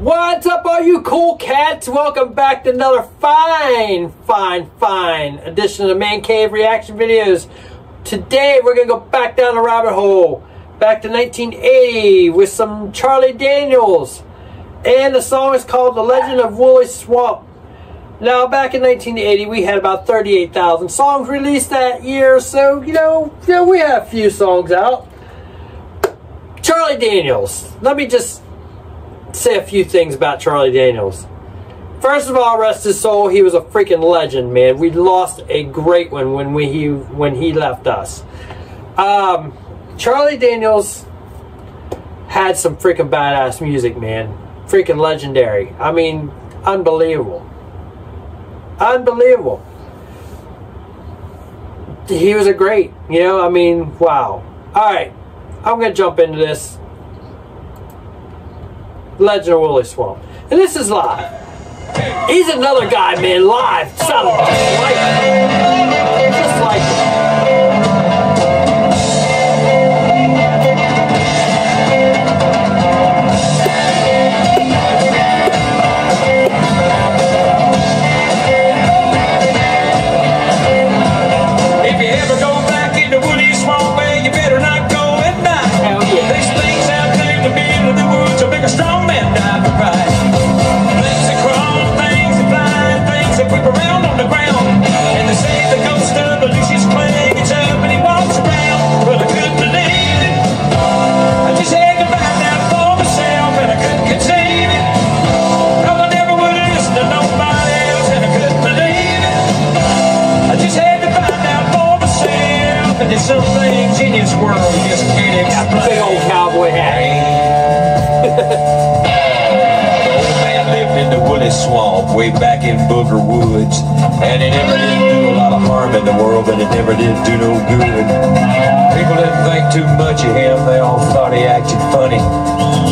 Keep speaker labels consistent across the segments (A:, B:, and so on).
A: What's up, all you cool cats? Welcome back to another fine edition of the Man Cave reaction videos. Today we're gonna go back down the rabbit hole, back to 1980 with some Charlie Daniels, and the song is called "The Legend of Woolly Swamp." Now, back in 1980, we had about 38,000 songs released that year, so you know we had a few songs out. Charlie Daniels. Let me just say a few things about Charlie Daniels. First of all, rest his soul, he was a freaking legend, man. We lost a great one when he left us. Charlie Daniels had some freaking badass music, man. Freaking legendary. I mean, unbelievable. Unbelievable. He was a great, I mean, wow. Alright, I'm going to jump into this. Legend of Woolly Swamp. And this is live. He's another guy, man, live. Sounded just like it. Just like it.
B: If you ever go back into Woolly Swamp, well, you better not go at night.
A: Hell yeah.
B: There's things out there in the middle of the woods, a bigger strong man died for pride. Things that crawl, things that fly, things that whip around on the ground. And they say the ghost of Lucius Clay gets up and he walks around. Well, I couldn't believe it. I just had to find out for myself, and I couldn't conceive it. No, I never would have listened to nobody else, and I couldn't believe it. I just had to find out for myself, and there's some things in this world you just can't explain.
A: Big old cowboy hat.
B: In the Woolly Swamp, way back in Booger Woods, and it never did do a lot of harm in the world, but it never did do no good. People didn't think too much of him, they all thought he acted funny.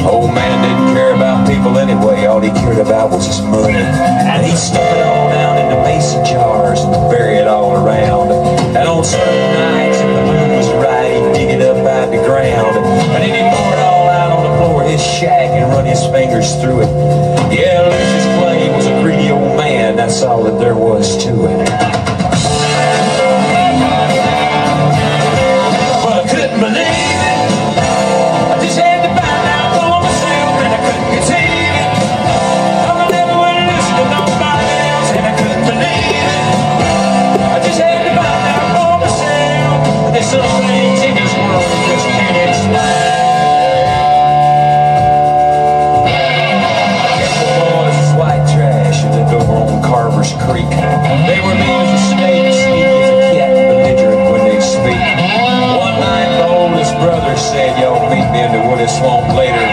B: Old man didn't care about people anyway, all he cared about was his money. And he stuck it all down in the mason jars and buried it all around. And on certain nights, if the moon was right, he'd dig it up out of the ground. And then he'd pour it all out on the floor of his shack and run his fingers through it. Yeah, Lucius Clay was a greedy old man, that's all that there was to it. But I couldn't believe it. I just had to find out for myself, and I couldn't conceive it. I never would have listened to nobody else, and I couldn't believe it. I just had to find out for myself, and there's some things in this world you just can't explain. Creek. They were mean as a snake, sneaky as a cat, belligerent when they speak. One night the oldest brother said, "Y'all meet me in the Woolly Swamp later.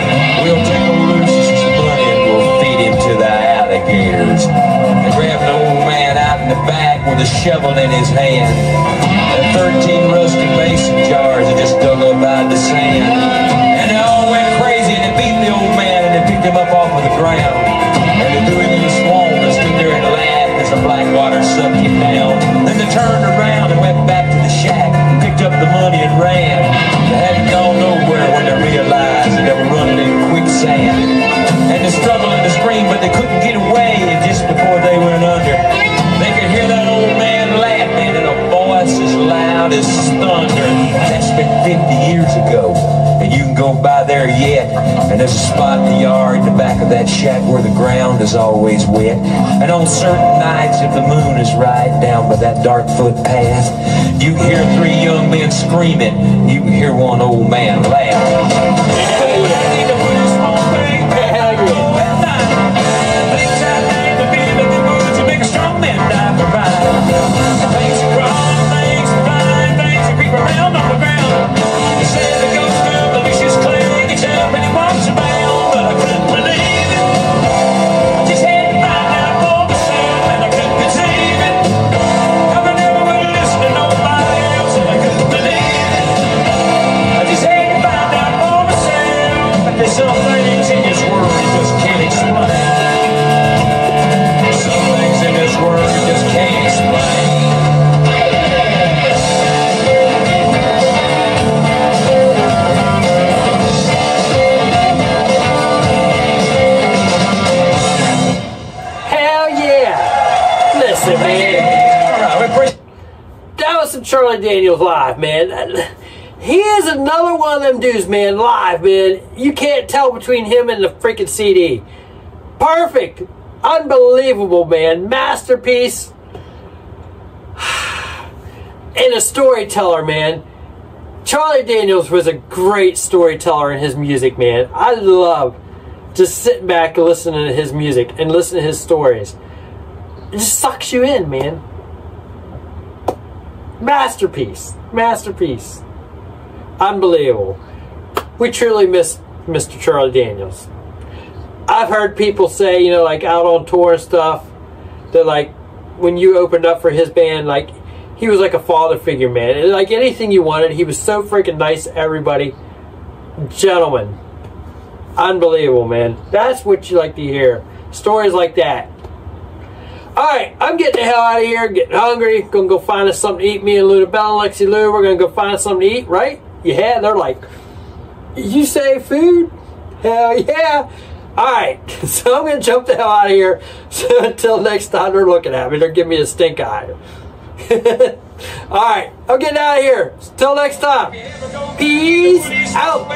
B: We'll take old Lucius' money and we'll feed him to the alligators." They grabbed an old man out in the back with a shovel in his hand and 13 rusty mason jars that just dug up out of the sand. And they all went crazy and they beat the old man and they picked him up off of the ground. And they threw him in the swamp and stood there and laughed as the black water sucked him down. Then they turned around and went back to the shack and picked up the money and ran. They hadn't gone nowhere when they realized that they were running in quicksand. And they struggled and they screamed, but they couldn't get away. And just before they went under, they could hear that old man laughing in a voice as loud as thunder. That's been 50 years ago. And you can go by there yet, and there's a spot in the yard in the back of that shack where the ground is always wet. And on certain nights, if the moon is right down by that dark footpath, you can hear 3 young men screaming, you can hear one old man laugh.
A: Charlie Daniels live, man. He is another one of them dudes, man, live, man. You can't tell between him and the freaking CD. Perfect. Unbelievable, man. Masterpiece. And a storyteller, man. Charlie Daniels was a great storyteller in his music, man. I love just sitting back and listening to his music and listening to his stories. It just sucks you in, man. Masterpiece. Masterpiece. Unbelievable. We truly miss Mr. Charlie Daniels. I've heard people say, you know, like out on tour and stuff, that like when you opened up for his band, like he was like a father figure, man. And like anything you wanted, he was so freaking nice to everybody. Gentleman. Unbelievable, man. That's what you like to hear. Stories like that. Alright, I'm getting the hell out of here. Getting hungry. Gonna go find us something to eat. Me and Lou Bell and Lexi Lou, we're gonna go find us something to eat, right? Yeah, they're like, you say food? Hell yeah. Alright, so I'm gonna jump the hell out of here. So until next time, they're looking at me. They're giving me a stink eye. Alright, I'm getting out of here. Till next time. Peace out.